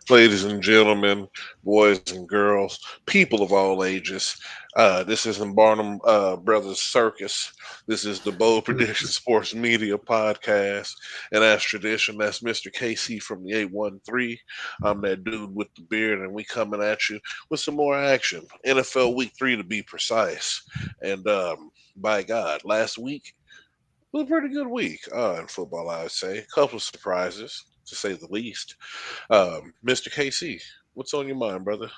Ladies and gentlemen, boys and girls, people of all ages. This isn't Barnum Brothers Circus. This is the Bold Prediction Sports Media Podcast. And as tradition, that's Mr. KC from the 813. I'm that dude with the beard, and we coming at you with some more action. NFL Week 3 to be precise. And by God, last week was a pretty good week in football, I would say. A couple of surprises, to say the least. Mr. KC, what's on your mind, brother?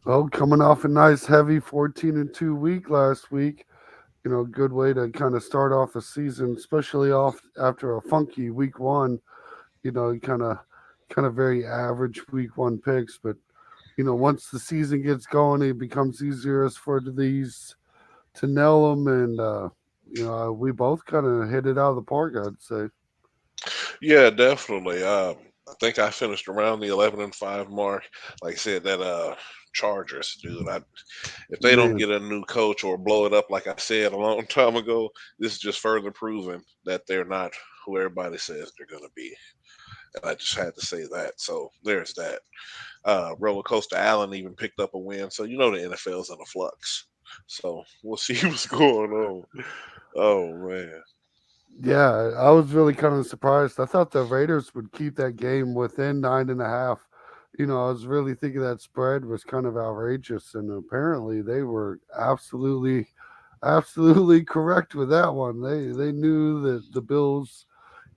Well, coming off a nice heavy 14-2 week last week, good way to kind of start off the season, especially off after a funky week one. Kind of very average week one picks, but once the season gets going, it becomes easier as for these to nail them, and we both kind of hit it out of the park, I'd say. Yeah, definitely. I think I finished around the 11-5 mark. Like I said, that Chargers, dude. If they don't Man, get a new coach or blow it up, like I said a long time ago, this is just further proving that they're not who everybody says they're going to be. And I just had to say that. So there's that. Roller Coaster Allen even picked up a win. So you know the NFL's in a flux. So we'll see what's going on. Oh man. yeah, I was really kind of surprised. I thought the Raiders would keep that game within 9.5. I was really thinking that spread was kind of outrageous, and apparently they were absolutely correct with that one. They knew that the Bills,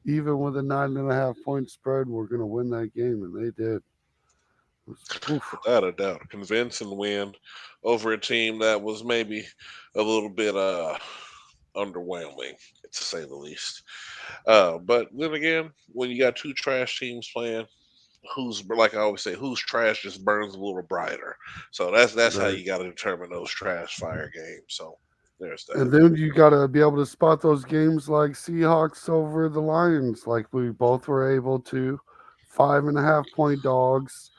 even with a 9.5 point spread, were going to win that game, and they did. It was, oof. Without a doubt, convincing win over a team that was maybe a little bit underwhelming, to say the least. But then again, when you got two trash teams playing, who's like I always say, whose trash just burns a little brighter. So that's how Right. you got to determine those trash fire games. So there's that. And then you got to be able to spot those games like Seahawks over the Lions, like we both were able to. 5.5 point dogs.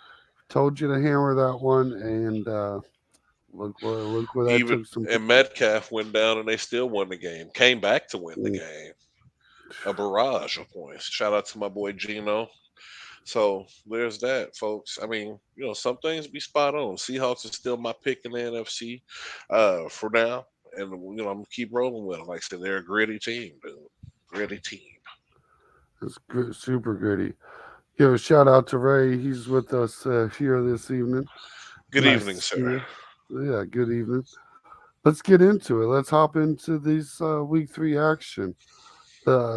Told you to hammer that one, and look where that Even took some and people. Metcalf went down and they still won the game. Came back to win the Mm. game. A barrage of points. Shout out to my boy Gino. So there's that, folks. I mean, some things be spot on. Seahawks is still my pick in the NFC for now, and I'm gonna keep rolling with them. Like I said, they're a gritty team, dude. Gritty team. It's good, super goody. Give a shout out to Ray. He's with us here this evening. Good Nice evening, to see sir. you. Yeah, good evening. Let's get into it. Let's hop into these week three action.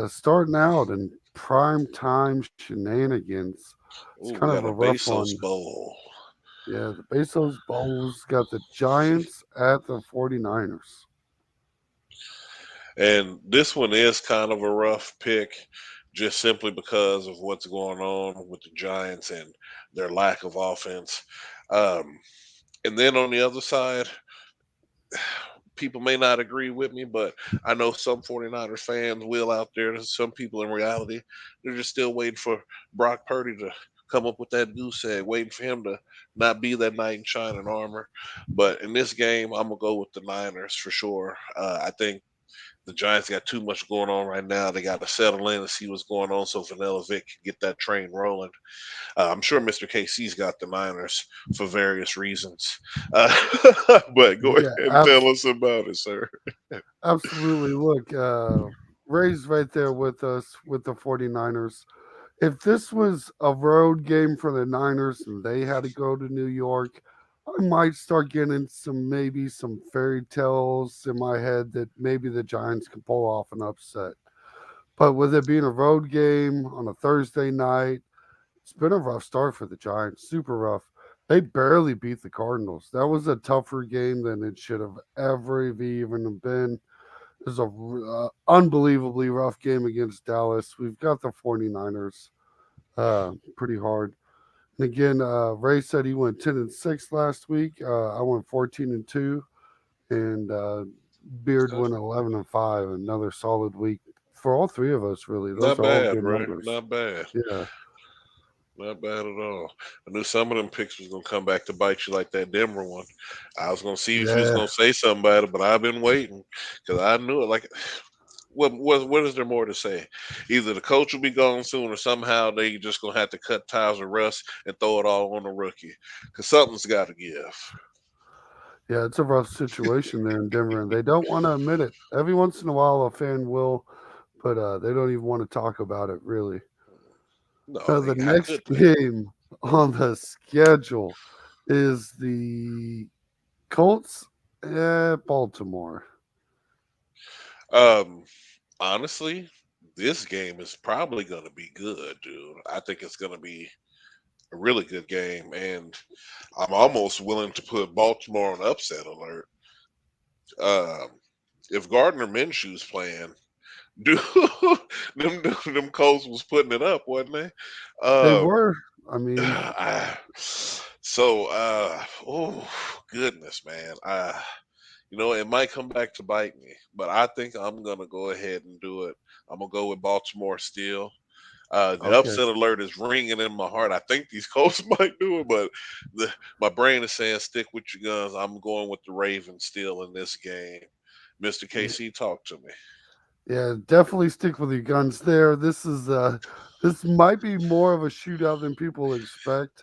Starting out in prime time shenanigans. It's Ooh, kind we of got a a rough Bezos one. Bowl, Yeah, the Bezos Bowls got the Giants at the 49ers. and this one is kind of a rough pick, just simply because of what's going on with the Giants and their lack of offense. Um, and then on the other side, people may not agree with me, but I know some 49ers fans will out there. There's some people in reality, they're just still waiting for Brock Purdy to come up with that goose egg, waiting for him to not be that knight in shining armor. But in this game, I'm going to go with the Niners for sure. I think the Giants got too much going on right now. They got to settle in and see what's going on so Vanilla Vic can get that train rolling. I'm sure Mr. KC's got the Niners for various reasons. Uh, but go ahead Yeah, and tell us about it, sir. absolutely. Look, Ray's right there with us with the 49ers. If this was a road game for the Niners and they had to go to New York, I might start getting maybe some fairy tales in my head that maybe the Giants can pull off an upset. But with it being a road game on a Thursday night, it's been a rough start for the Giants, super rough. They barely beat the Cardinals. That was a tougher game than it should have ever even been. It was a unbelievably rough game against Dallas. We've got the 49ers pretty hard. And again, Ray said he went 10-6 last week. I went 14-2, and Beard went 11-5. Another solid week for all three of us. Really, those Not are all bad, good right? numbers. Not bad. Yeah, Not bad at all. I knew some of them picks was gonna come back to bite you like that Denver one. I was gonna see if you was yeah. gonna say something about it, but I've been waiting because I knew it. Like What is there more to say? Either the coach will be gone soon, or somehow they just gonna have to cut ties with Russ and throw it all on the rookie, because something's got to give. Yeah, it's a rough situation there in Denver, and they don't want to admit it. Every once in a while, a fan will, but they don't even want to talk about it, really. No, The how next could they? game on the schedule is the Colts at Baltimore. Um, Honestly, this game is probably gonna be good, dude. I think it's gonna be a really good game, and I'm almost willing to put Baltimore on upset alert. Um, if Gardner Minshew's playing, dude, them Colts was putting it up, wasn't they? They Uh, were, I mean, oh goodness, man. It might come back to bite me, but I think I'm gonna go ahead and do it. I'm gonna go with Baltimore still. The okay. upset alert is ringing in my heart. I think these Colts might do it, but my brain is saying stick with your guns. I'm going with the Ravens still in this game. Mr. KC, talk to me. Yeah, definitely stick with your guns there. This might be more of a shootout than people expect,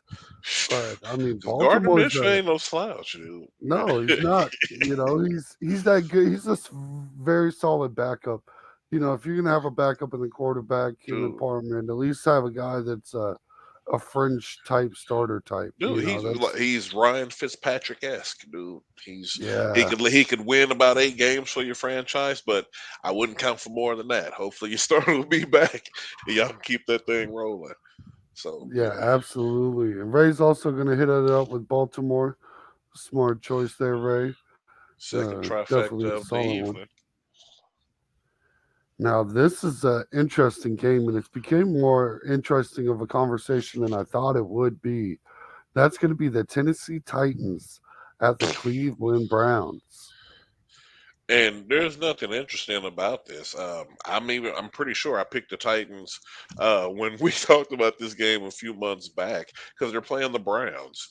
but I mean Because Gardner Baltimore's Minshew a ain't no slouch, dude. no, he's not. He's that good. He's a very solid backup. If you're gonna have a backup in the quarterback in the dude, department, at least have a guy that's a fringe type starter type. dude, That's he's Ryan Fitzpatrick esque, dude. He yeah, could win about 8 games for your franchise, but I wouldn't count for more than that. Hopefully, your starter will be back and y'all can keep that thing rolling. So yeah, yeah, absolutely. And Ray's also gonna hit it up with Baltimore. Smart choice there, Ray. second Definitely trifecta a of the solid one. evening. Now, this is an interesting game, and it's became more interesting of a conversation than I thought it would be. That's going to be the Tennessee Titans at the Cleveland Browns. And there's nothing interesting about this. I'm pretty sure I picked the Titans when we talked about this game a few months back because they're playing the Browns.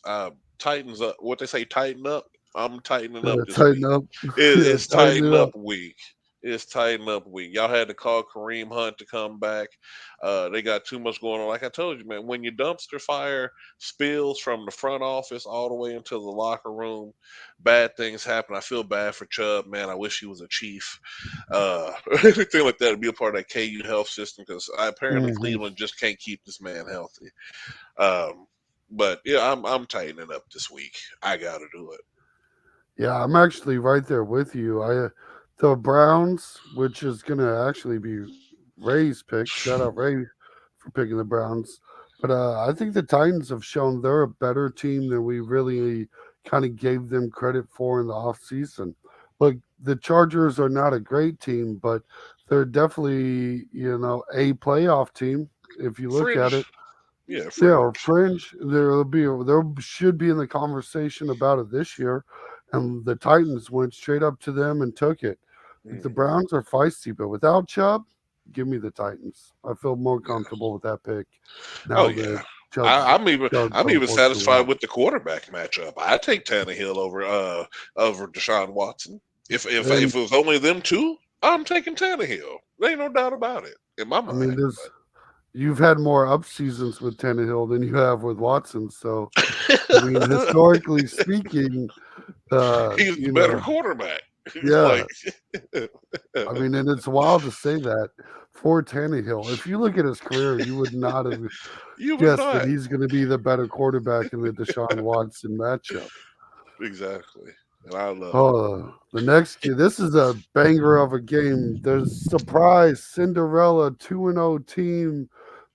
Titans, what they say, tighten up. I'm tightening up this Tighten week. up. Yeah, It's tighten tighten it up. up week. It's tighten up week. Y'all had to call Kareem Hunt to come back. They got too much going on. Like I told you, man, when your dumpster fire spills from the front office all the way into the locker room, bad things happen. I feel bad for Chubb, man. I wish he was a chief. Anything like that would be a part of that KU health system because apparently Hmm. Cleveland just can't keep this man healthy. Um, but yeah, I'm tightening up this week. I got to do it. Yeah, I'm actually right there with you. The Browns, which is going to actually be Ray's pick. Shout out Ray for picking the Browns. But I think the Titans have shown they're a better team than we really kind of gave them credit for in the offseason. Look, the Chargers are not a great team, but they're definitely, a playoff team if you look at it. Fringe, yeah, Yeah, or fringe. fringe. There should be in the conversation about it this year, and the Titans went straight up to them and took it. The Mhm. Browns are feisty, but without Chubb, give me the Titans. I feel more Yeah. comfortable with that pick Oh now that yeah. I'm even Chubb's I'm even unfortunately satisfied out. with the quarterback matchup. I take Tannehill over Deshaun Watson. If And it was only them two, I'm taking Tannehill. There ain't no doubt about it in my I mean, mind. there's you've had more up seasons with Tannehill than you have with Watson. So I mean, historically speaking, He's the better quarterback. yeah, Like I mean, and it's wild to say that for Tannehill. If you look at his career, you would not have you would guessed that not. he's going to be the better quarterback in the Deshaun Watson matchup. Exactly. And I love it. Oh, the next game. This is a banger of a game. There's surprise Cinderella 2-0 team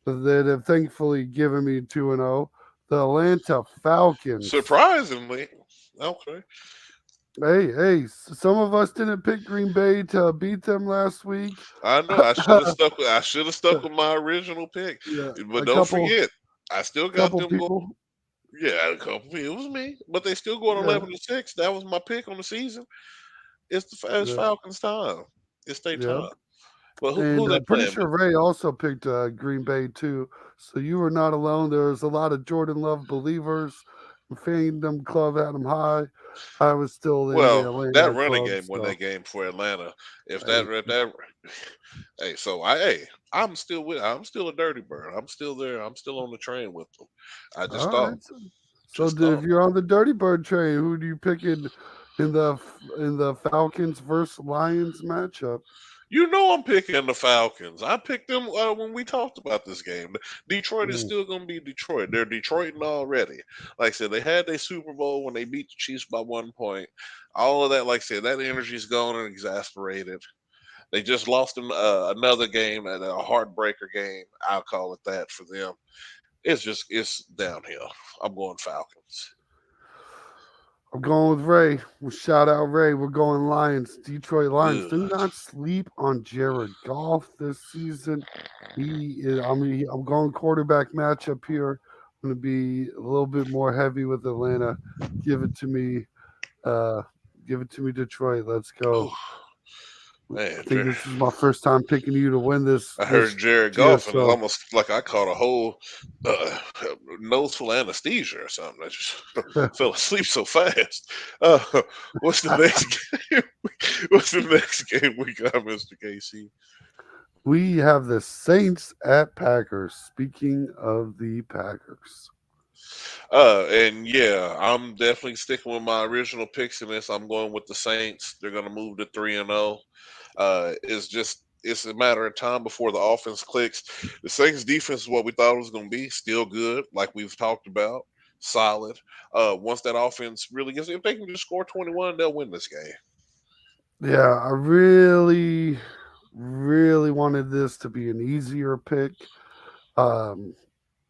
that have thankfully given me 2-0. The Atlanta Falcons. Surprisingly. Okay. Hey, some of us didn't pick Green Bay to beat them last week. I know I should have stuck with my original pick. Yeah, But a don't couple forget, I still got couple them going. people. Yeah, a couple. It was me, but they still going Yeah, 11-6. That was my pick on the season. It's yeah, Falcons time. It's their yeah. time. But who And they pretty playing? sure Ray also picked Green Bay too. So you were not alone. There was a lot of Jordan Love believers Fandom Club had them high. I was still in the Well, that Atlanta running club, game won so that game for Atlanta. hey, If that, hey, I'm still I'm still a dirty bird. I'm still there. I'm still on the train with them. I all just thought, right. So, just if thought. you're on the Dirty Bird train, who do you pick in the Falcons versus Lions matchup? You know I'm picking the Falcons. I picked them when we talked about this game. Detroit is Mm, still going to be Detroit. They're Detroiting already. Like I said, they had their Super Bowl when they beat the Chiefs by 1 point. All of that, like I said, that energy's gone and exasperated. They just lost another game, a heartbreaker game. I'll call it that for them. It's downhill. I'm going Falcons. I'm going with Ray. Well, shout out Ray. We're going Lions. Detroit Lions. Ugh. Do not sleep on Jared Goff this season. He is. I'm going quarterback matchup here. I'm going to be a little bit more heavy with Atlanta. Give it to me. Uh, give it to me, Detroit. Let's go. Oh, I man, think this is my first time picking you to win I this heard Jared year. Goff, and it's So almost like I caught a whole uh, nose full of anesthesia or something. I just fell asleep so fast. Uh, what's the next game? What's the next game we got, Mister Casey? we have the Saints at Packers. Speaking of the Packers. And yeah, I'm definitely sticking with my original picks in this. I'm going with the Saints. They're going to move to 3-0. It's a matter of time before the offense clicks. The Saints defense is what we thought it was going to be. Still good, like we've talked about. Solid. Once that offense really gets, if they can just score 21, they'll win this game. Yeah, I really, really wanted this to be an easier pick. Um,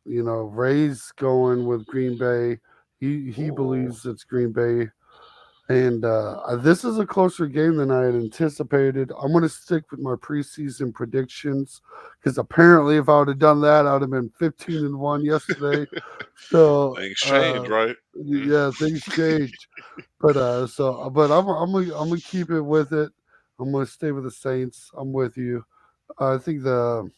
Ray's going with Green Bay. He Ooh. believes it's Green Bay, and this is a closer game than I had anticipated. I'm going to stick with my preseason predictions because apparently, if I would have done that, I would have been 15-1 yesterday. So, Things change, right? Mm. yeah, things changed. But I'm gonna keep it with it. I'm gonna stay with the Saints. I'm with you. I think the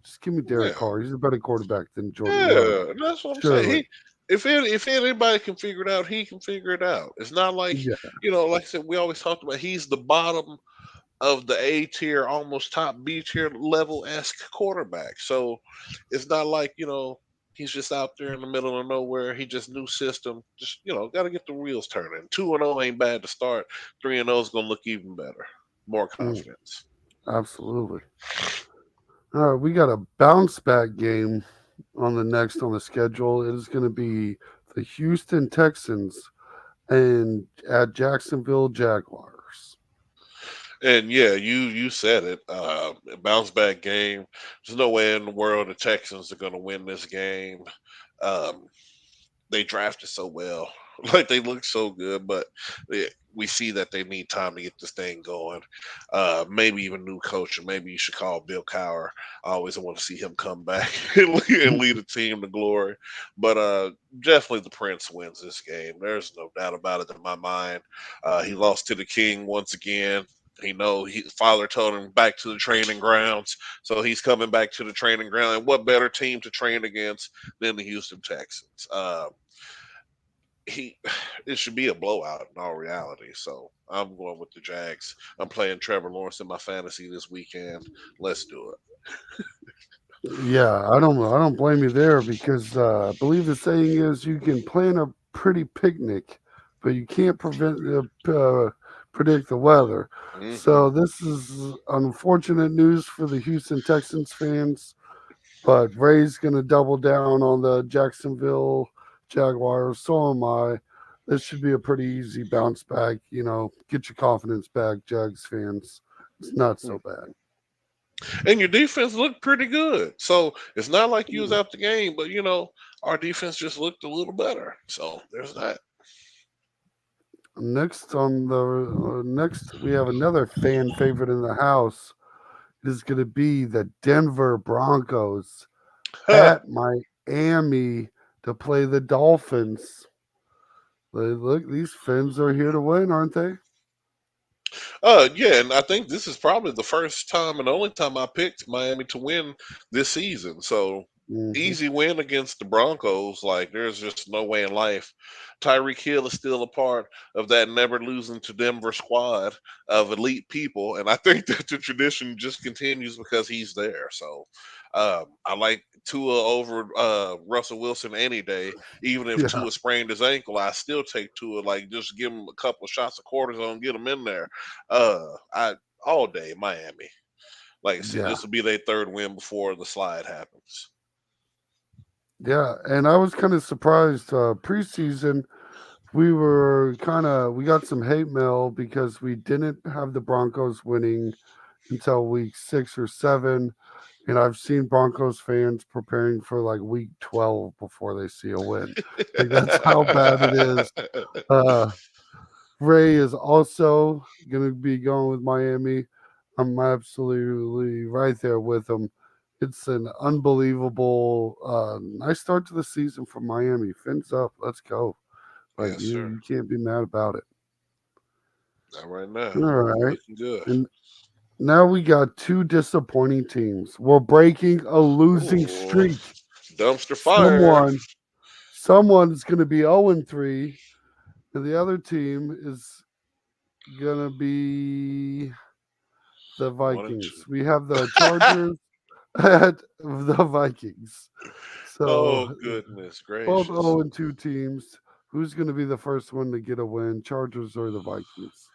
just give me Derek Yeah. Carr. He's a better quarterback than Jordan Love. Yeah, that's what I'm saying. Surely. If anybody can figure it out, he can figure it out. It's not like Yeah. like I said, we always talked about. He's the bottom of the A tier, almost top B tier level esque quarterback. So it's not like he's just out there in the middle of nowhere. He just new system. Just got to get the wheels turning. 2-0 ain't bad to start. 3-0 is gonna look even better. More Mm, confidence. absolutely. All right, we got a bounce back game on the schedule. It is going to be the Houston Texans and at Jacksonville Jaguars. And yeah, you said it. A bounce back game. There's no way in the world the Texans are going to win this game. Um, they drafted so well, like they look so good, but we see that they need time to get this thing going. Maybe even new coach, or maybe you should call Bill Cowher. I always want to see him come back and lead a team to glory. But definitely the Prince wins this game. There's no doubt about it in my mind. He lost to the King once again. His father told him back to the training grounds, so he's coming back to the training ground. And what better team to train against than the Houston Texans? He It should be a blowout in all reality. So I'm going with the Jags. I'm playing Trevor Lawrence in my fantasy this weekend. Let's do it. Yeah, I don't blame you there because I believe the saying is you can plan a pretty picnic, but you can't predict the weather. Hmm. So this is unfortunate news for the Houston Texans fans, but Ray's going to double down on the Jacksonville Jaguars. So am I. This should be a pretty easy bounce back. Get your confidence back, Jags fans. It's not so bad. And your defense looked pretty good. So it's not like you was out the game, but our defense just looked a little better. So there's that. Next we have another fan favorite in the house. It is going to be the Denver Broncos at Miami to play the Dolphins. Look, these Fins are here to win, aren't they? Yeah, and I think this is probably the first time and the only time I picked Miami to win this season. So Hmm. easy win against the Broncos. Like there's just no way in life. Tyreek Hill is still a part of that never losing to Denver squad of elite people, and I think that the tradition just continues because he's there. So I like Tua over Russell Wilson any day. Even if Yeah, Tua sprained his ankle, I still take Tua. Like just give him a couple of shots of cortisone, get him in there. I all day Miami. Like I said, yeah, this will be their third win before the slide happens. yeah. And I was kind of surprised. Preseason, we got some hate mail because we didn't have the Broncos winning until week 6 or 7. And I've seen Broncos fans preparing for like week 12 before they see a win. Like that's how bad it is. Uh, Ray is also going to be going with Miami. I'm absolutely right there with him. It's an unbelievable, nice start to the season for Miami. Fins up. Let's go. Like Yes, you, sir. you can't be mad about it. Not right now. All right. Looking good. And now we got two disappointing teams. We're breaking a losing Ooh, streak. dumpster fire. Someone, someone's going to be 0-3, and the other team is going to be the One and two. Vikings. We have the Chargers at the Vikings. So Oh goodness both gracious. 0-2 teams. Who's going to be the first one to get a win, Chargers or the Vikings?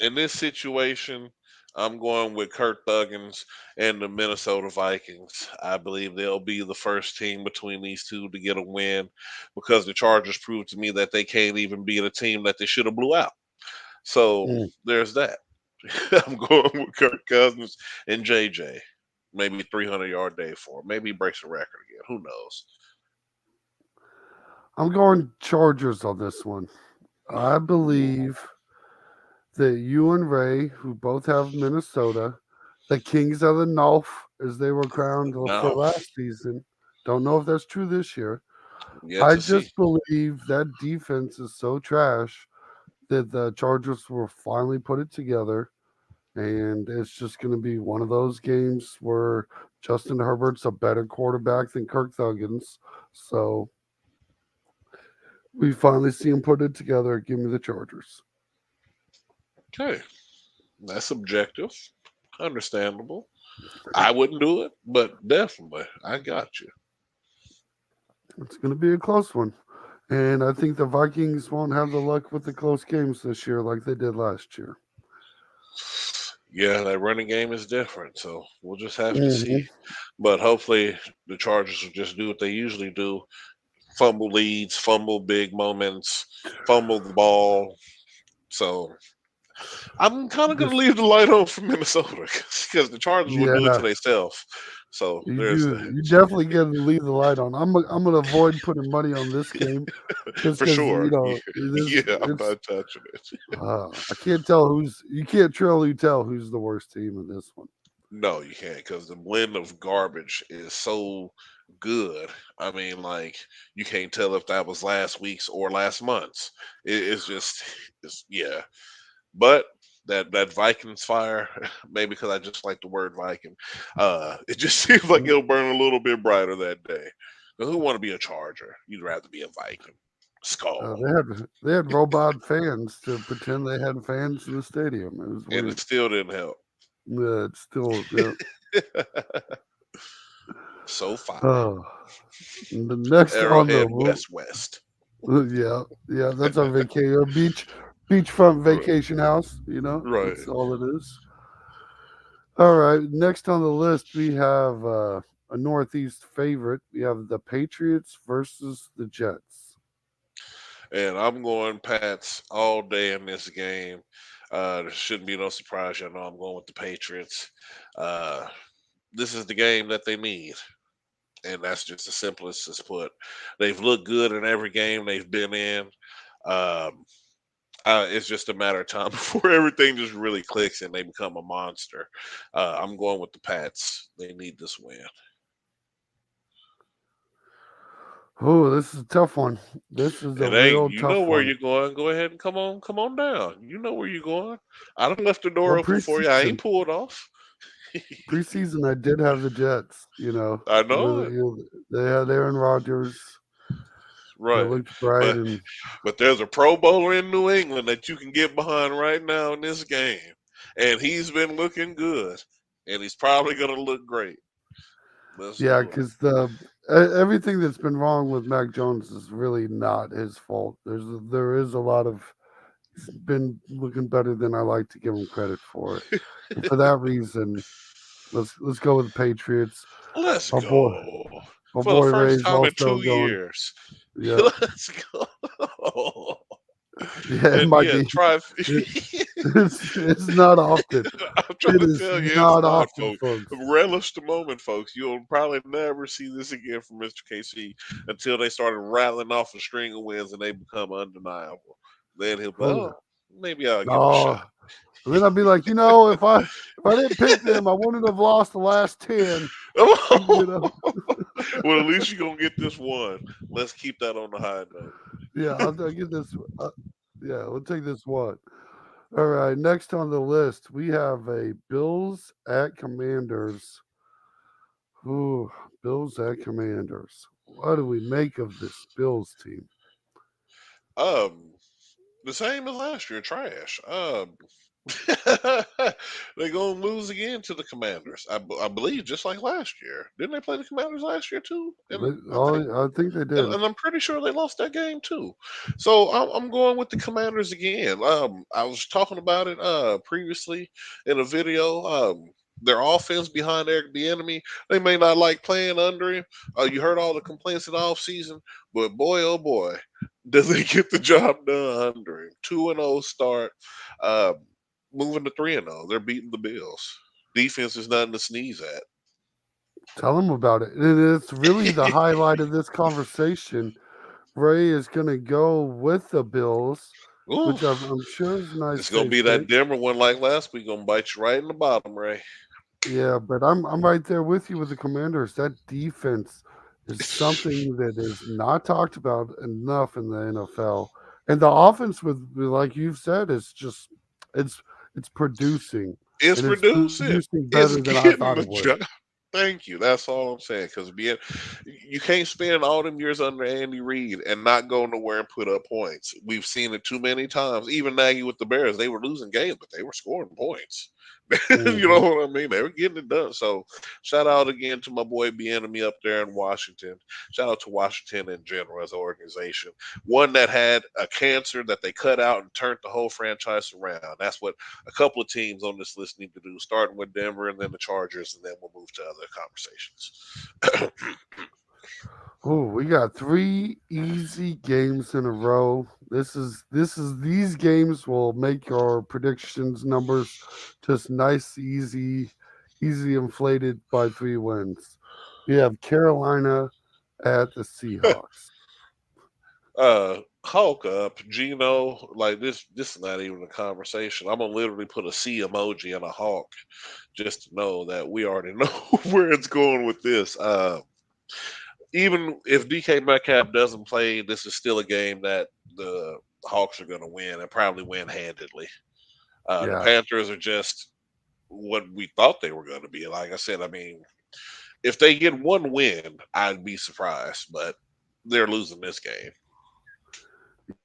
In this situation, I'm going with Kirk Thuggins and the Minnesota Vikings. I believe they'll be the first team between these two to get a win because the Chargers proved to me that they can't even beat a team that they should have blew out. So Mm. there's that. I'm going with Kirk Cousins and JJ. Maybe 300-yard day for him. Maybe he breaks a record again. Who knows? I'm going Chargers on this one. I Ooh, believe that you and Ray, who both have Minnesota, the Kings of the North, as they were crowned for no, last season. Don't know if that's true this year. yet I to see. just believe that defense is so trash that the Chargers will finally put it together. And it's just going to be one of those games where Justin Herbert's a better quarterback than Kirk Thuggins. So we finally see him put it together. Give me the Chargers. Okay, that's subjective. Understandable. I wouldn't do it, but definitely, I got you. It's going to be a close one. And I think the Vikings won't have the luck with the close games this year like they did last year. Yeah, that running game is different, so we'll just have to see. Hmm. But hopefully, the Chargers will just do what they usually do: fumble leads, fumble big moments, fumble the ball. So I'm kind of going to Just leave the light on for Minnesota because the Chargers will do it to yeah, themselves. So you there's do. that You definitely got to leave the light on. I'm gonna avoid putting money on this game just for because sure. it is Yeah, I'm it's not touching it. I can't tell who's you can't truly tell who's the worst team in this one. No, you can't because the blend of garbage is so good. I mean, like you can't tell if that was last week's or last month's. It's just, it's yeah. But that Vikings fire, maybe because I just like the word Viking. It just seems like it'll burn a little bit brighter that day. 'Cause who want to be a Charger? You'd rather be a Viking. Skull, They had robot fans to pretend they had fans in the stadium. It was and it weird. still didn't help. It's still yeah. So fine. Oh, the next on the Arrowhead West West. yeah, yeah, that's our vacation beachfront Right. vacation house. Right. That's all it is. All right, next on the list we have a Northeast favorite. We have the Patriots versus the Jets. And I'm going Pats all day in this game. There shouldn't be no surprise. You know I'm going with the Patriots. Uh, this is the game that they need, and that's just the simplest as put. They've looked good in every game they've been in. Um, it's just a matter of time before everything just really clicks and they become a monster. I'm going with the Pats. They need this win. Oh, this is a tough one. This is a And hey, real you know tough where one. you're going. Go ahead and come on down. You know where you're going. I done left the door Well, open for you. I ain't preseason. pulled off. preseason, I did have the Jets. I know With it. they had Aaron Rodgers. They Right. looked bright, But and but there's a Pro Bowler in New England that you can get behind right now in this game. And he's been looking good. And he's probably gonna look great. Let's yeah, do it. because everything that's been wrong with Mac Jones is really not his fault. There is a lot of he's been looking better than I like to give him credit for. And for that reason, let's go with the Patriots. Let's My boy, go. my For the boy first Ray's time in also two going. years. Yep. Let's go. Yeah, it And might yeah, be. try. It, it's not often. I'm trying It to is tell you, it's not not, often, folks. folks. Relish the moment, folks. You'll probably never see this again from Mr. KC until they started rattling off a string of wins and they become undeniable. Then he'll be, Oh, oh, maybe I'll give it a no. shot. And then I'd be like, if I didn't pick them, I wouldn't have lost the last 10. You know. Well, at least you're going to get this one. Let's keep that on the high note. Yeah, I'll get this. Yeah, we'll take this one. All right, next on the list, we have a Bills at Commanders. Ooh, Bills at Commanders. What do we make of this Bills team? Um, the same as last year, trash. They're gonna lose again to the Commanders. I believe just like last year. Didn't they play the Commanders last year too? And I think they did. and I'm pretty sure they lost that game too. So I'm going with the Commanders again. I was talking about it previously in a video. Their offense behind Eric Bieniemy, they may not like playing under him. You heard all the complaints in the offseason, but boy, oh boy, does they get the job done under him. 2-0 start, uh, moving to 3-0. They're beating the Bills. Defense is nothing to sneeze at. Tell them about it. And it's really the highlight of this conversation. Ray is going to go with the Bills, which Oof. I'm sure is a nice It's gonna safe be that pick. Denver one like last week. Gonna bite you right in the bottom, Ray. Yeah, but I'm right there with you with the Commanders. That defense is something that is not talked about enough in the NFL. And the offense like you've said, is just it's it's producing. It's And it's producing. producing It's better than I getting thought the it would. job. Thank you. That's all I'm saying. Because being, you can't spend all them years under Andy Reid and not go nowhere and put up points. We've seen it too many times. Even Nagy with the Bears, they were losing games, but they were scoring points. You know Mhm. what I mean? They were getting it done. So shout out again to my boy Bienemy up there in Washington. Shout out to Washington in general as an organization. One that had a cancer that they cut out and turned the whole franchise around. That's what a couple of teams on this list need to do, starting with Denver and then the Chargers, and then we'll move to other conversations. Oh, we got 3 easy games in a row. These games will make your predictions numbers just nice, easy inflated by 3 wins. We have Carolina at the Seahawks. Hulk up, Gino. Like this is not even a conversation. I'm gonna literally put a C emoji and a Hawk just to know that we already know where it's going with this. Even if DK Metcalf doesn't play, this is still a game that the Hawks are going to win and probably win handedly. The Yeah, Panthers are just what we thought they were going to be. Like I said, I mean, if they get one win, I'd be surprised, but they're losing this game.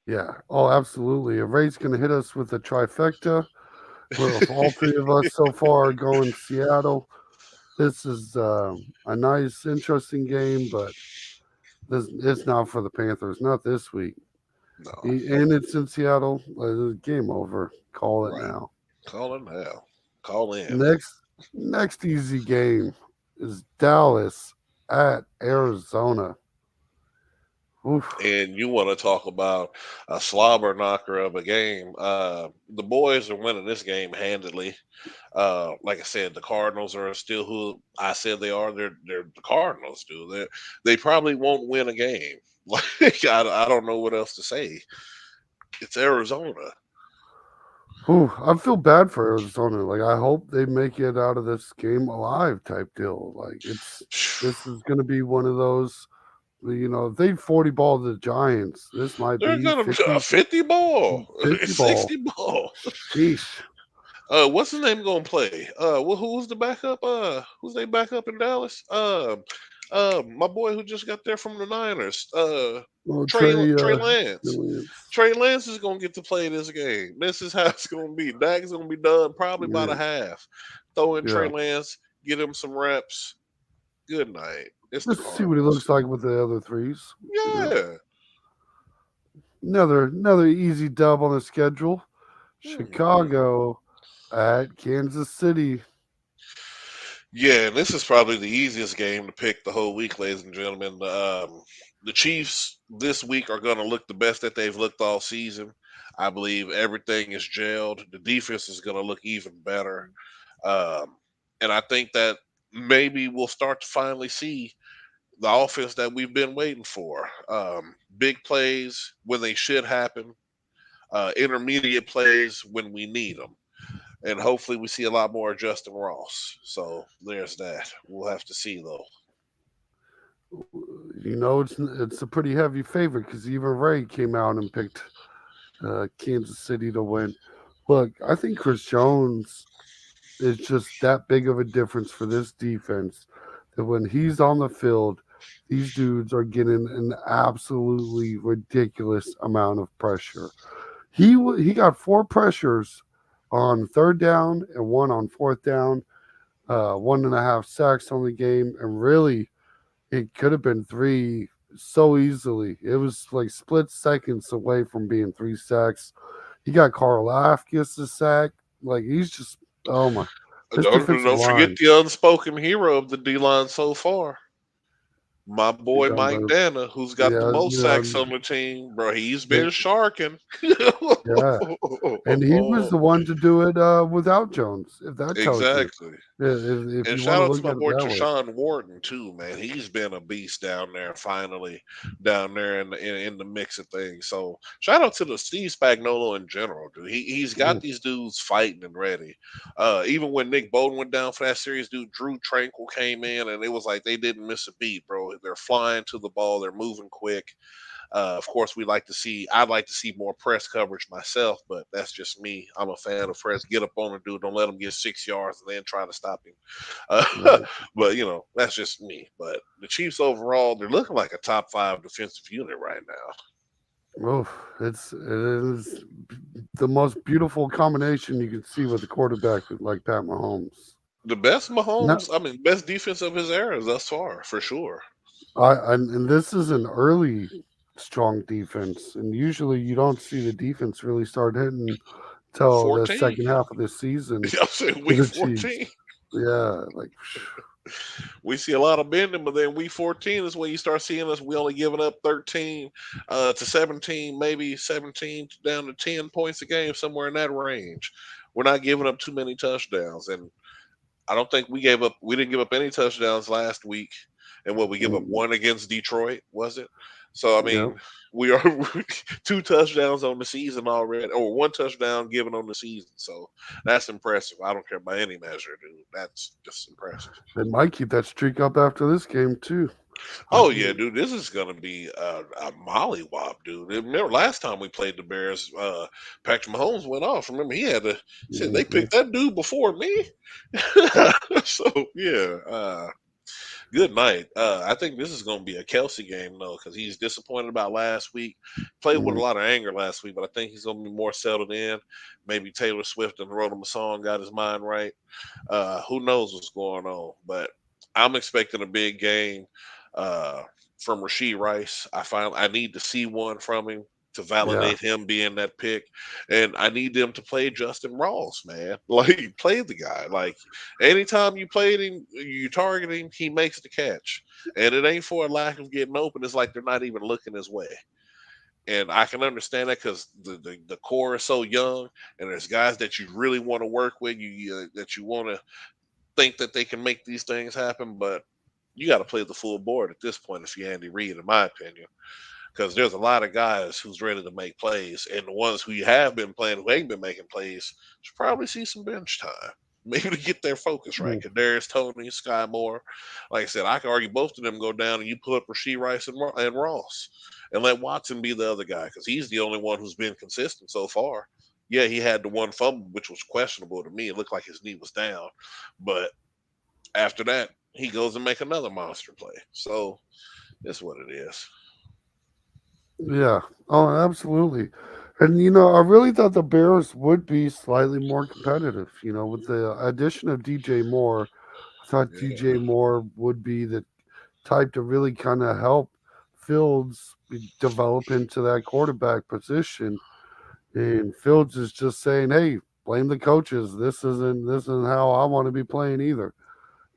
yeah. Oh, absolutely. If Ray's going to hit us with a trifecta, where if all 3 of us so far are going Seattle, this is a nice, interesting game, but it's not for the Panthers. Not this week. No, And it's in Seattle. Game over. Call it right. now. Call in now. Call in. Next easy game is Dallas at Arizona. Oof. And you want to talk about a slobber knocker of a game. The boys are winning this game handedly. Like I said, the Cardinals are still who I said they are. They're the Cardinals, dude. They probably won't win a game. Like I don't know what else to say. It's Arizona. Ooh, I feel bad for Arizona. Like I hope they make it out of this game alive type deal. Like this is gonna be one of those. If they 40 ball the Giants, this might They're be gonna a 50 50 ball, 50 ball. a 60 ball. Sheesh. What's his name gonna play? Who's the backup? Who's they backup in Dallas? My boy who just got there from the Niners. Well, Trey Trey Lance. Lance. Trey Lance is gonna get to play this game. This is how it's gonna be. Dak's gonna be done probably by the Yeah, half. Throw in Trey yeah. Lance, get him some reps. Good night. It's the Just to see what he looks Cardinals. like with the other threes. You know, Yeah. another easy dub on the schedule. Mhm. Chicago at Kansas City. Yeah, and this is probably the easiest game to pick the whole week, ladies and gentlemen. The Chiefs this week are going to look the best that they've looked all season. I believe everything is gelled. The defense is going to look even better. Um, and I think that maybe we'll start to finally see the offense that we've been waiting for. Big plays when they should happen, intermediate plays when we need them, and hopefully we see a lot more of Justin Ross. So there's that. We'll have to see though. It's a pretty heavy favorite because even Ray came out and picked Kansas City to win. Look, I think Chris Jones is just that big of a difference for this defense that when he's on the field, these dudes are getting an absolutely ridiculous amount of pressure. He got four pressures on third down and one on fourth down, 1.5 sacks on the game, and really it could have been three so easily. It was like split seconds away from being 3 sacks. He got Carl Afkis a sack. Like he's just oh my, this defensive Don't forget line. the unspoken hero of the D line so far. My You boy talking Mike about Dana, who's got the yeah, most sacks on the team, bro. He's yeah, been sharking. yeah. And he was the one to do it without Jones. If that tells you, Exactly. if And you want shout to out to look my at it boy that way. Tashawn Wharton too, man. He's been a beast down there. Finally, down there in the mix of things. So shout out to the Steve Spagnuolo in general, dude. He's got Mm, these dudes fighting and ready. Even when Nick Bolton went down for that series, dude, Drew Tranquil came in and it was like they didn't miss a beat, bro. They're flying to the ball. They're moving quick. Of course, I'd like to see more press coverage myself, but that's just me. I'm a fan of press. Get up on the dude. Don't let him get 6 yards and then try to stop him. right. But that's just me. But the Chiefs overall, they're looking like a top five defensive unit right now. Oh, it is the most beautiful combination you can see with a quarterback like Pat Mahomes. The best Now, Mahomes, I mean, best defense of his era thus far, for sure. and this is an early strong defense, and usually you don't see the defense really start hitting till the 14. second half of the season I'm saying for week the Chiefs. 14. Yeah, like We see a lot of bending, but then week 14 is when you start seeing us. We only giving up 13 to 17, maybe 17 down to 10 points a game, somewhere in that range. We're not giving up too many touchdowns, and I don't think we didn't give up any touchdowns last week. And what we give up mm, one against Detroit, was it? So I yeah. mean, we are two touchdowns on the season already, or one touchdown given on the season. So that's impressive. I don't care by any measure, dude. That's just impressive. They might keep that streak up after this game too. I, Oh yeah, dude, this is gonna be a mollywop, dude. Remember last time we played the Bears, Patrick Mahomes went off. Remember he had to said they mhm. picked that dude before me. So yeah, good night. I think this is gonna be a Kelsey game though, because he's disappointed about last week. Played with a Mm, lot of anger last week, but I think he's gonna be more settled in. Maybe Taylor Swift and wrote him a song, got his mind right. Who knows what's going on? But I'm expecting a big game uh, from Rasheed Rice. I need to see one from him to yeah, validate him being that pick, and I need them to play Justin Ross, man. Like play the guy. Like anytime you played him, you target him, he makes the catch, and it ain't for a lack of getting open. It's like they're not even looking his way. And I can understand that because the core is so young, and there's guys that you really want to work with, that you want to think that they can make these things happen, but you got to play the full board at this point if you're Andy Reid, in my opinion, because there's a lot of guys who's ready to make plays, and the ones who you have been playing who ain't been making plays should probably see some bench time. Maybe to get their focus right. mm, Kadarius Tony, Sky Moore. Like I said, I can argue both of them go down and you put up Rasheed Rice and Ross and let Watson be the other guy because he's the only one who's been consistent so far. Yeah, he had the one fumble, which was questionable to me. It looked like his knee was down, but after that, he goes and make another monster play. So that's what it is. Yeah. Oh, absolutely. And I really thought the Bears would be slightly more competitive. With the addition of DJ Moore, I thought Yeah, DJ Moore would be the type to really kind of help Fields develop into that quarterback position. And Fields is just saying, "Hey, blame the coaches. This isn't how I want to be playing either."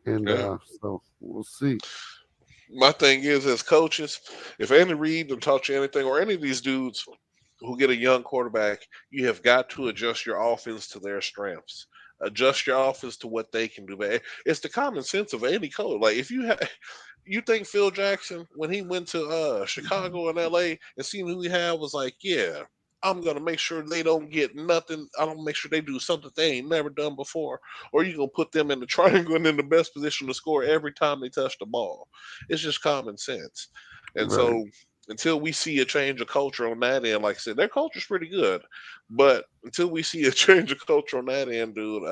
And yeah. so we'll see. My thing is, as coaches, if Andy Reid done taught you anything, or any of these dudes who get a young quarterback, you have got to adjust your offense to their strengths. Adjust your offense to what they can do. It's the common sense of any coach. Like if you think Phil Jackson when he went to Chicago and LA and seen who he had was like, yeah, I'm gonna make sure they don't get nothing. I don't make sure they do something they ain't never done before, or you gonna put them in the triangle and in the best position to score every time they touch the ball. It's just common sense. And Right. so until we see a change of culture on that end, like I said, their culture's pretty good, but until we see a change of culture on that end, dude,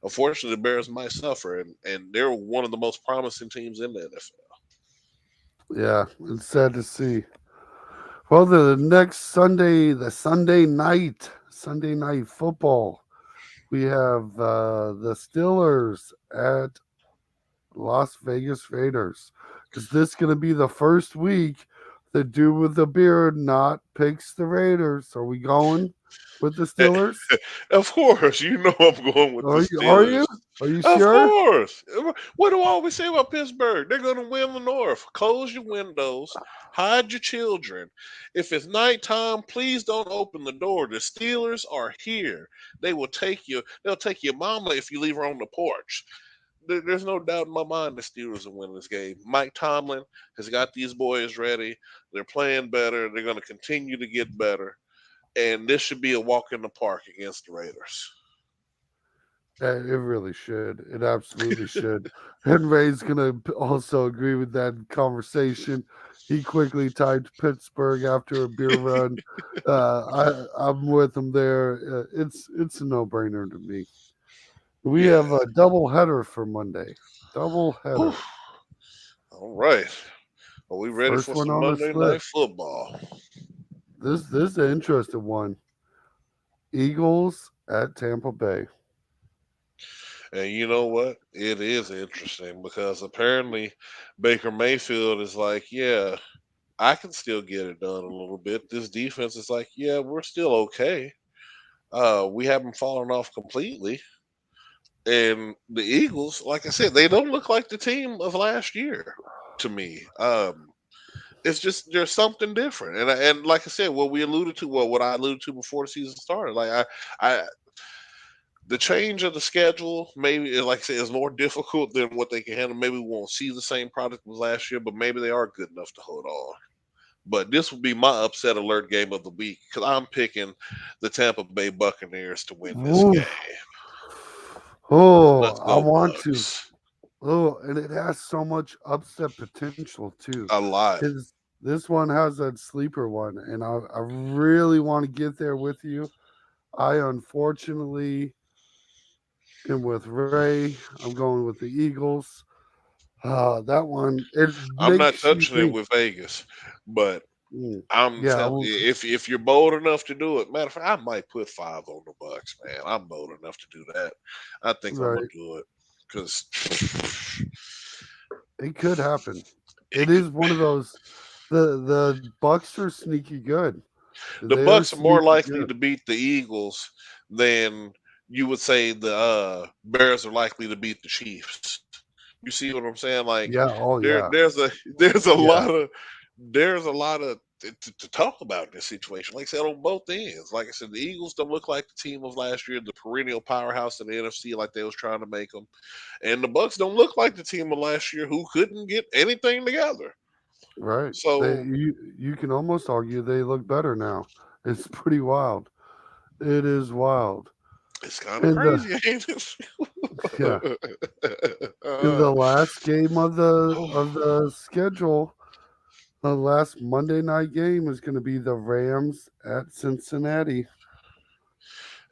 unfortunately, the Bears might suffer, and they're one of the most promising teams in the NFL. Yeah, it's sad to see. Well, the next Sunday, Sunday night football, we have the Steelers at Las Vegas Raiders. Is this going to be the first week the dude with the beard not picks the Raiders? Are we going with the Steelers? Of course, you know I'm going with the Are you? Are Steelers. you? Are you Of sure? course. What do I always say about Pittsburgh? They're going to win the North. Close your windows. Hide your children. If it's nighttime, please don't open the door. The Steelers are here. They will take you. They'll take your mama if you leave her on the porch. There's no doubt in my mind the Steelers will win this game. Mike Tomlin has got these boys ready. They're playing better. They're going to continue to get better. And this should be a walk in the park against the Raiders. It really should. It absolutely should. And Ray's gonna also agree with that conversation. He quickly typed Pittsburgh after a beer run. I'm with him there. It's a no brainer to me. We Yeah. have a double header for Monday. Double Whew. header. All right. Are we ready First for one some on this Monday Night list. Football? This is an interesting one. Eagles at Tampa Bay. And you know what? It is interesting because apparently Baker Mayfield is like, yeah, I can still get it done a little bit. This defense is like, yeah, we're still okay. We haven't fallen off completely. And the Eagles, like I said, they don't look like the team of last year to me. It's just there's something different, and like I said, what we alluded to, what I alluded to before the season started, I the change of the schedule maybe, like I said, is more difficult than what they can handle. Maybe we won't see the same product as last year, but maybe they are good enough to hold on. But this would be my upset alert game of the week because I'm picking the Tampa Bay Buccaneers to win this game. Oof. Oh, Let's I go want to. Bucks! Oh, and it has so much upset potential too. A lot. This one has that sleeper one, and I really want to get there with you. I unfortunately am with Ray. I'm going with the Eagles. That one it I'm not makes you touching it think. with Vegas, but Mm, I'm yeah, I telling won't. you, if you're bold enough to do it, matter of fact, I might put 5 on the Bucks, man. I'm bold enough to do that. I think I'm gonna Right, do it because it could happen. It is one of those. The Bucks are sneaky good. the They are Bucks are more sneaky likely good. to beat the Eagles than you would say the Bears are likely to beat the Chiefs. You see what I'm saying? Like Yeah. Oh yeah. there's a Yeah. to talk about in this situation. Like I said, on both ends. Like I said, the Eagles don't look like the team of last year, the perennial powerhouse in the NFC, like they was trying to make them. And the Bucks don't look like the team of last year who couldn't get anything together. Right. They So you can almost argue they look better now. It's pretty wild. It is wild. it's kind of And the crazy, ain't it? yeah, in the last game of the schedule, the last Monday night game is going to be the Rams at Cincinnati.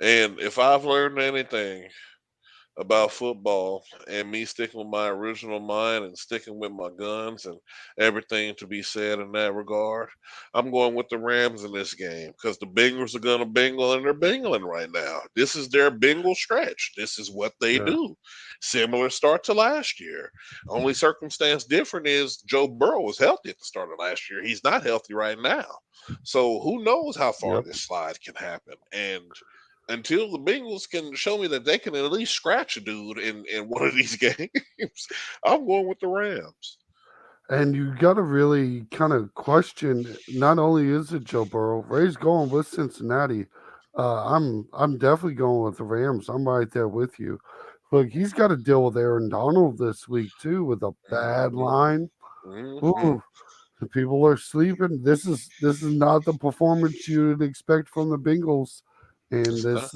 And if I've learned anything about football and me sticking with my original mind and sticking with my guns and everything to be said in that regard, I'm going with the Rams in this game because the Bengals are going to bingle and they're bingling right now. This is their bingle stretch. This is what they Yeah. do. Similar start to last year. Only circumstance different is Joe Burrow was healthy at the start of last year. He's not healthy right now. So who knows how far Yep. this slide can happen. And until the Bengals can show me that they can at least scratch a dude in one of these games, I'm going with the Rams. And you got to really kind of question. Not only is it Joe Burrow, Ray's going with Cincinnati. I'm definitely going with the Rams. I'm right there with you. Look, he's got to deal with Aaron Donald this week too, with a bad line. Hmm. Ooh, the people are sleeping. This is not the performance you'd expect from the Bengals, and It's not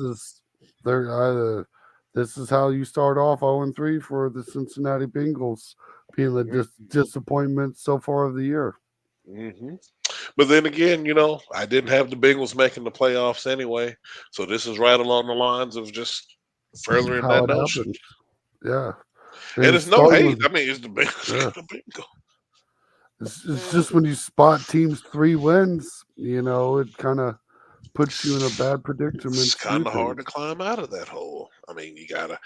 their this is how you start off 0-3 for the Cincinnati Bengals, being the disappointment so far of the year. hmm But then again, I didn't have the Bengals making the playoffs anyway, so this is right along the lines of just furthering How that it notion. happened, yeah. And And it's no starting hate. with I mean, it's the Bengals yeah, got the Bengals. it's just when you spot teams 3 wins, it kind of puts you in a bad It's predicament to do kind of hard things. to climb out of that hole. I mean, you gotta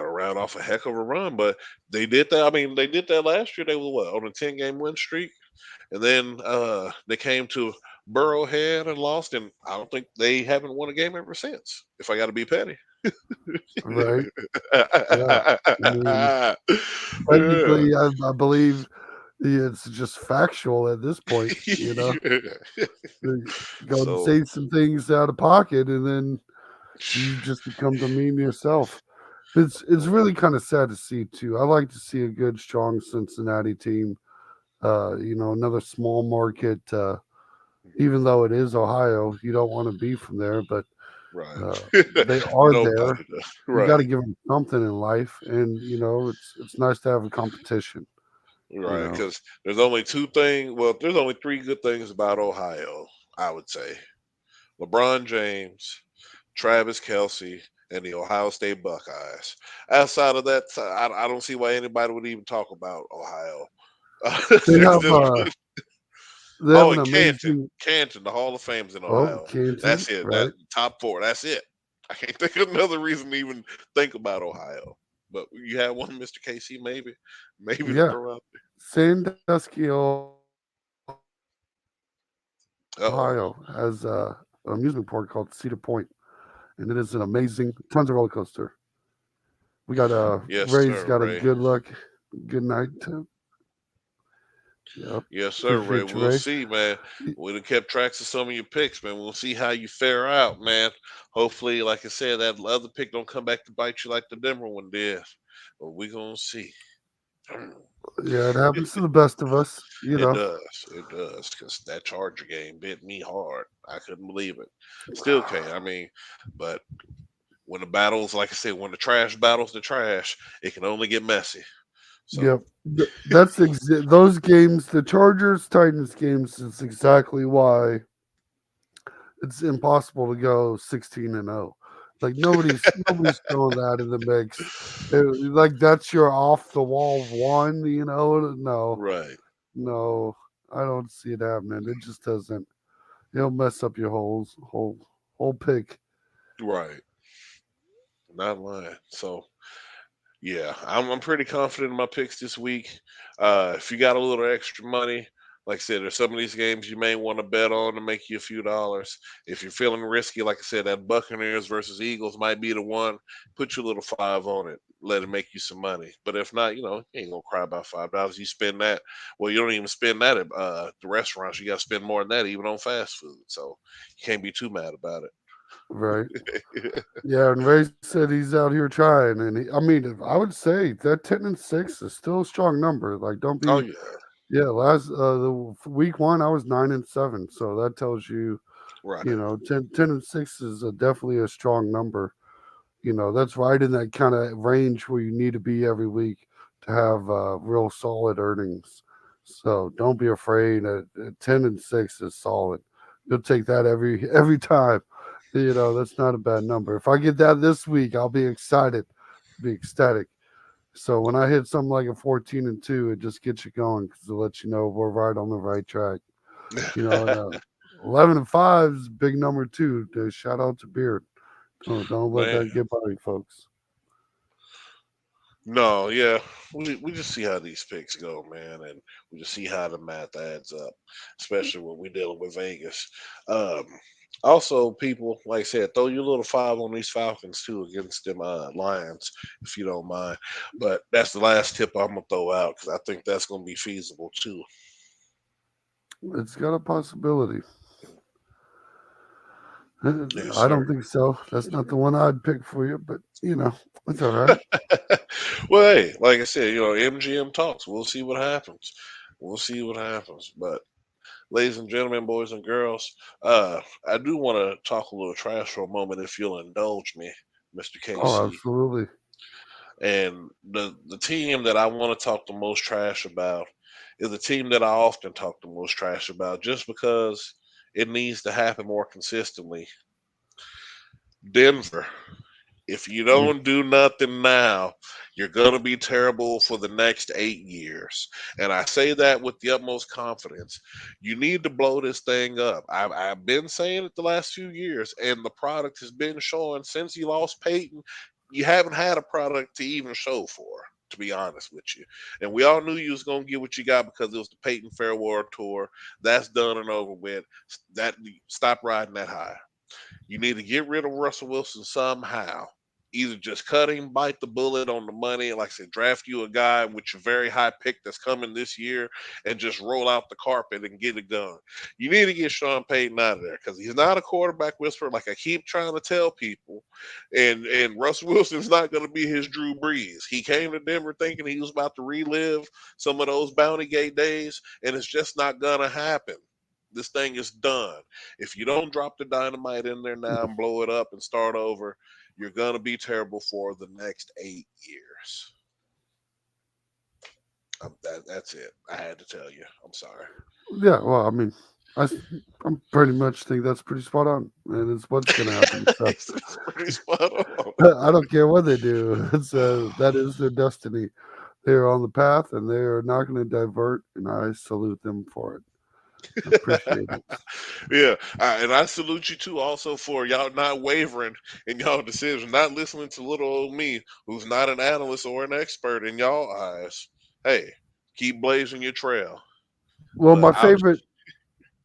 round off a heck of a run, but they did that. I mean, they did that last year. They were what, on a 10 game win streak, and then they came to Burrowhead and lost, and I don't think they haven't won a game ever since. If I got to be petty, Right? Yeah. I mean, yeah. technically, I believe it's just factual at this point. You go and So say some things out of pocket, and then you just become the meme yourself. It's really kind of sad to see too. I like to see a good, strong Cincinnati team. Another small market. Even though it is Ohio, you don't want to be from there, but right, uh, they are there. nobody does. You got to Right. give them something in life, and it's nice to have a competition. You Right, know, because there's only two things. Well, there's only three good things about Ohio, I would say: LeBron James, Travis Kelsey, and the Ohio State Buckeyes. Outside of that, I don't see why anybody would even talk about Ohio. they have There's uh really- they have oh, an and Canton, amazing Canton, the Hall of Fame's in oh Ohio. Canton, That's it. That right? top four. That's it. I can't think of another reason to even think about Ohio. But you have one, Mr. KC, maybe to Yeah, throw out. Sandusky, Ohio, has an Uh oh. amusement park called Cedar Point, and it is an amazing, tons of roller coaster. We got Yes, Ray's sir, got a Ray. good luck, good night. Yep, Yes, sir, Ray. appreciate you, We'll Ray. see, man. Y- We'd have kept tracks of some of your picks, man. We'll see how you fare out, man. Hopefully, like I said, that other pick don't come back to bite you like the Denver one did. But we gonna see. Yeah, it happens to the best of us. It does. It does. Because that Charger game bit me hard. I couldn't believe it. Still can't. I mean, but when the battles, like I said, when the trash battles the trash, it can only get messy. So, Yep. Those games, the Chargers Titans games, is exactly why it's impossible to go 16-0. Like nobody's throwing that in the mix. Like that's your off the wall one, No, right. no, I don't see it happening. It just doesn't. It'll mess up your whole pick. Right. Not lying. So, yeah, I'm pretty confident in my picks this week. If you got a little extra money, like I said, there's some of these games you may want to bet on to make you a few dollars. If you're feeling risky, like I said, that Buccaneers versus Eagles might be the one. Put your little five on it. Let it make you some money. But if not, you ain't gonna cry about $5. You spend that. Well, you don't even spend that at the restaurants. You got to spend more than that even on fast food. So you can't be too mad about Right. it. Yeah, and Ray said he's out here trying, and I mean, I would say that 10-6 is still a strong number. Like, don't Oh be. yeah, Yeah, the week one I was 9-7, so that tells you, right. 10-6 is definitely a strong number. That's right in that kind of range where you need to be every week to have real solid earnings. So don't be afraid. 10-6 is solid. You'll take that every time. That's not a bad number. If I get that this week, I'll be excited, be ecstatic. So when I hit something like a 14-2, it just gets you going because it lets you know we're right on the right track. And 11-5 is a big number too. Shout out to Beard. Don't let Man, that get by you, folks. no, yeah, we just see how these picks go, man, and we just see how the math adds up, especially when we're dealing with Vegas. Um, Also, people, like I said, throw your little five on these Falcons too against them Lions, if you don't mind. But that's the last tip I'm gonna throw out because I think that's gonna be feasible too. It's got a possibility. Yes, I don't sir. think so. That's not the one I'd pick for you, but it's all right. Well, hey, like I said, MGM talks. We'll see what happens. We'll see what happens. But ladies and gentlemen, boys and girls, I do want to talk a little trash for a moment, if you'll indulge me, Mr. Oh, KC. absolutely. And the team that I want to talk the most trash about is the team that I often talk the most trash about, just because it needs to happen more consistently. Denver. If you Mm. don't do nothing now, you're going to be terrible for the next 8 years. And I say that with the utmost confidence. You need to blow this thing up. I've been saying it the last few years, and the product has been showing since you lost Peyton. You haven't had a product to even show for, to be honest with you. And we all knew you was going to get what you got because it was the Peyton Farewell Tour. That's done and over with. That Stop riding that high. You need to get rid of Russell Wilson somehow. Either just cut him, bite the bullet on the money, like I said, draft you a guy with your very high pick that's coming this year, and just roll out the carpet and get it done. You need to get Sean Payton out of there because he's not a quarterback whisperer, like I keep trying to tell people. And Russell Wilson's not going to be his Drew Brees. He came to Denver thinking he was about to relive some of those Bounty Gate days, and it's just not going to happen. This thing is done. If you don't drop the dynamite in there now and blow it up and start over, you're going to be terrible for the next 8 years. That's it. I had to tell you. I'm sorry. Yeah, well, I mean, I, I pretty much think that's pretty spot on, and it's what's going to happen. So It's pretty spot on. I don't care what they do. That is their destiny. They are on the path, and they are not going to divert. And I salute them for it. I appreciate it. Yeah, and I salute you too, also for y'all not wavering in y'all decision, not listening to little old me, who's not an analyst or an expert in y'all eyes. Hey, keep blazing your trail. Well, But I'm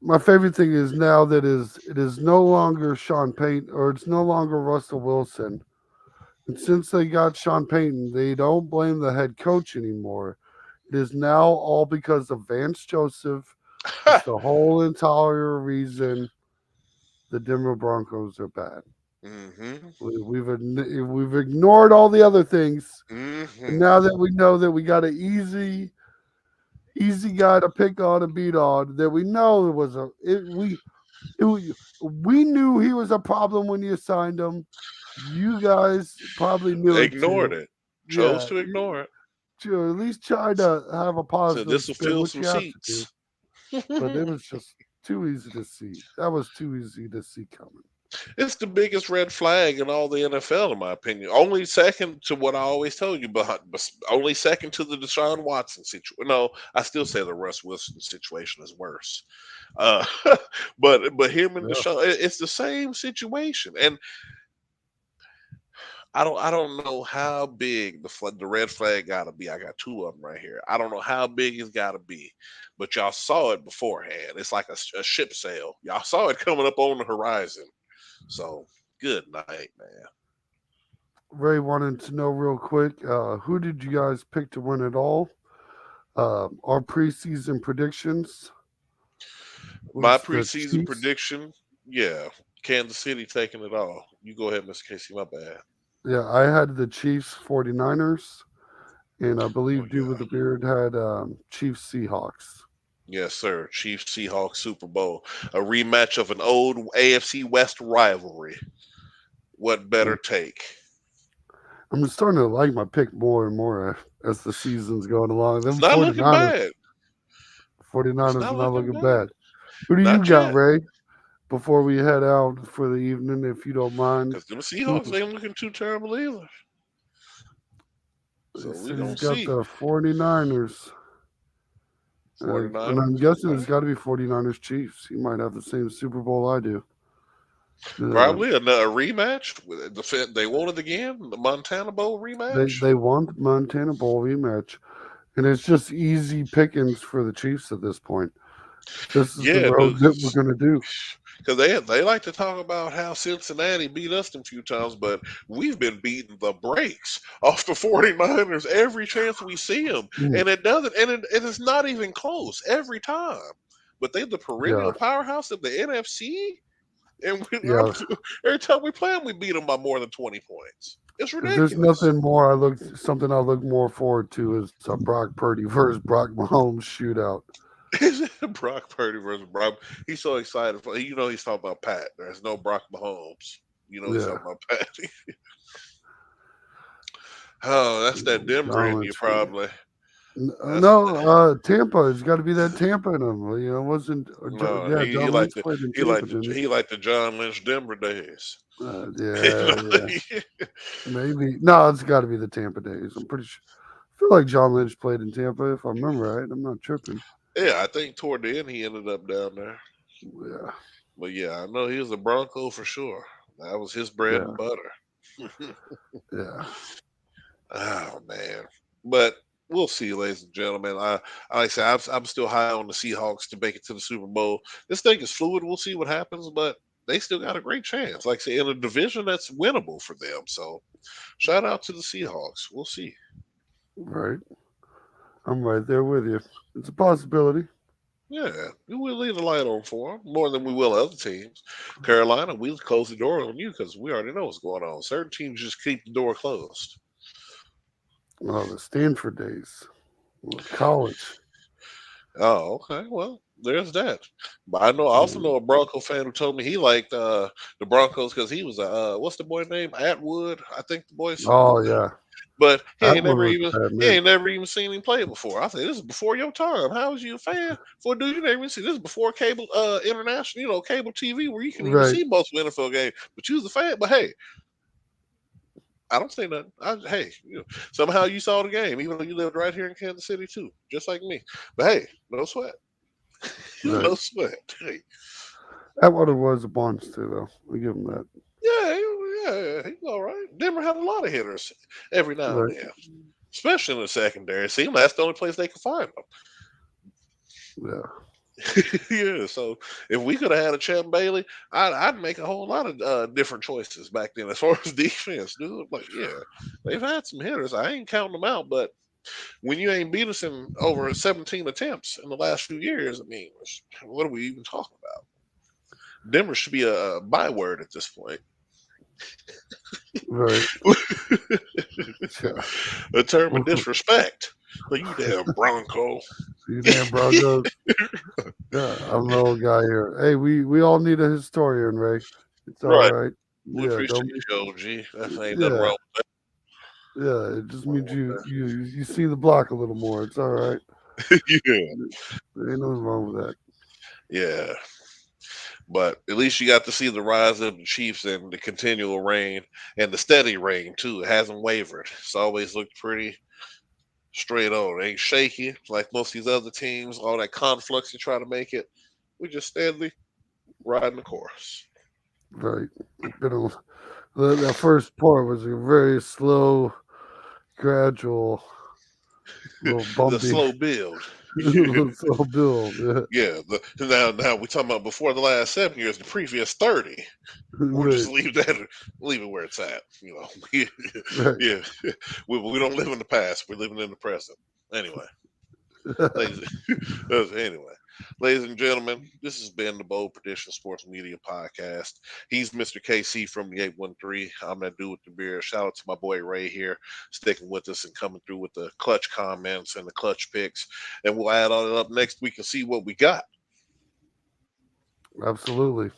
my favorite thing is now that it is no longer Sean Payton or it's no longer Russell Wilson. And since they got Sean Payton, they don't blame the head coach anymore. It is now all because of Vance Joseph. It's the whole entire reason the Denver Broncos are bad. hmm We've ignored all the other things, and hmm now that we know that we got an easy guy to pick on and beat on, that we know it was we knew he was a problem when you signed him. You guys probably knew it ignored too. it. Chose Yeah, to ignore it. to at least try to have a So positive this will spin, fill which some you have to do. seats. But it was just too easy to see. That was too easy to see coming. It's the biggest red flag in all the NFL, in my opinion. Only second to what I always told you, but only second to the Deshaun Watson situation. No, I still say the Russ Wilson situation is worse. Uh, but him and Yeah. Deshaun, it's the same situation, and I don't know how big the red flag got to be. I got two of them right here. I don't know how big it's got to be, but y'all saw it beforehand. It's like a ship sail. Y'all saw it coming up on the horizon. So good night, man. Ray wanted to know real quick, who did you guys pick to win it all? Our preseason predictions My was the preseason Chiefs. prediction, yeah, Kansas City taking it all. You go ahead, Mr. Casey. My bad. Yeah, I had the Chiefs 49ers, and I Oh believe Dude with yeah, the Beard had Chiefs Seahawks. yes sir. Chiefs Seahawks Super Bowl, a rematch of an old AFC West rivalry. What Yeah. better take? I'm starting to like my pick more and more as the season's going along. It's Them not looking 49ers, bad. It's 49ers not are not looking looking bad. bad. Who do you Not got, yet. Ray? before we head out for the evening, if you don't mind. Because them Seahawks ain't looking too terrible either. He So we said he's gonna got see. the 49ers. And 49ers. I'm guessing Okay. it's got to be 49ers Chiefs. He might have the same Super Bowl I do. Uh, Probably another rematch. They want it again. The Montana Bowl rematch. they want the Montana Bowl rematch. And it's just easy pickings for the Chiefs at this point. This is the Yeah, road dude. that we're going to do. Because they like to talk about how Cincinnati beat us a few times, but we've been beating the brakes off the 49ers every chance we see them. Mm, And it doesn't, and it's not even close every time. But they're the yeah, perennial powerhouse of the NFC. And yeah. every time we play them, we beat them by more than 20 points. It's If there's ridiculous. nothing more, something I look more forward to is a Brock Purdy versus Brock Mahomes shootout. Brock Purdy versus Brock. He's so excited for he's talking about Pat. There's no Brock Mahomes. He's Yeah, talking about Pat. Oh, that's that Denver John in you, Lynch. Good. probably. That's No, Tampa. It's got to be that Tampa in him. It wasn't. no. Yeah, He John liked Lynch the played in he Tampa, liked didn't the he? he liked the John Lynch Denver days. You Yeah, yeah. know? Maybe. No, it's got to be the Tampa days. I'm pretty sure. I feel like John Lynch played in Tampa, if I remember right. I'm not tripping. Yeah, I think toward the end he ended up down there. Yeah, But yeah, I know he was a Bronco for sure. That was his bread yeah, and butter. yeah. Oh man, but we'll see, ladies and gentlemen. Like I said, I'm still high on the Seahawks to make it to the Super Bowl. This thing is fluid. We'll see what happens, but they still got a great chance. Like I say, in a division that's winnable for them. So shout out to the Seahawks. We'll see. Right. I'm right there with you. It's a possibility. Yeah, we will leave the light on for them more than we will other teams. Carolina, we'll close the door on you because we already know what's going on. Certain teams just keep the door closed. Oh, the Stanford days. College. Oh, okay. Well, there's that. But I also Mm. know a Bronco fan who told me he liked the Broncos because he was what's the boy name? Atwood, I think the boy's. Oh, yeah. But That one was bad, he man. ain't never even seen him play before. I said this is before your time. How was you a fan for a dude you never even see? This is before cable international, cable TV where you can even Right. see most of NFL games. But you was a fan. But hey, I don't say nothing. Hey, somehow you saw the game, even though you lived right here in Kansas City too, just like me. But hey, no sweat. Right. No sweat. Hey. That one was a bunch, too, though. We give him that. Yeah, he's all right. Denver had a lot of hitters every now and Right. then, especially in the secondary. See, that's the only place they could find Yeah. them. Yeah, so if we could have had a Champ Bailey, I'd make a whole lot of different choices back then as far as defense, dude. Like, yeah, they've had some hitters. I ain't counting them out, but when you ain't beat us in over 17 attempts in the last few years, I mean, what are we even talking about? Denver should be a byword at this point. Right. Yeah. A term of disrespect. Like, you damn Bronco. You damn Broncos. Yeah, I'm the old guy here. Hey, we all need a historian, Ray. It's all Right. right. We Yeah, appreciate don't be. you, OG. That ain't nothing Yeah, wrong yeah. It just means with you see the block a little more. It's all right. that. Yeah. There ain't nothing wrong with that. Yeah. But at least you got to see the rise of the Chiefs and the continual reign and the steady reign, too. It hasn't wavered. It's always looked pretty straight on. It ain't shaky like most of these other teams, all that conflux to try to make it. We just steadily riding the course. Right. It's been that first part was a very slow, gradual, little The bumpy, slow build. little slow build. Yeah. Yeah, now we're talking about before the last 7 years, the previous 30. We'll just Right. leave it where it's at. Right. Yeah, we don't live in the past. We're living in the present. Anyway, ladies, anyway, ladies and gentlemen, this has been the Bold Prediction Sports Media Podcast. He's Mr. KC from the 813. I'm that dude with the beard. Shout out to my boy Ray here, sticking with us and coming through with the clutch comments and the clutch picks. And we'll add all it up next week and see what we got. Absolutely.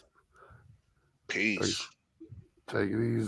Thanks. Peace. Take it easy.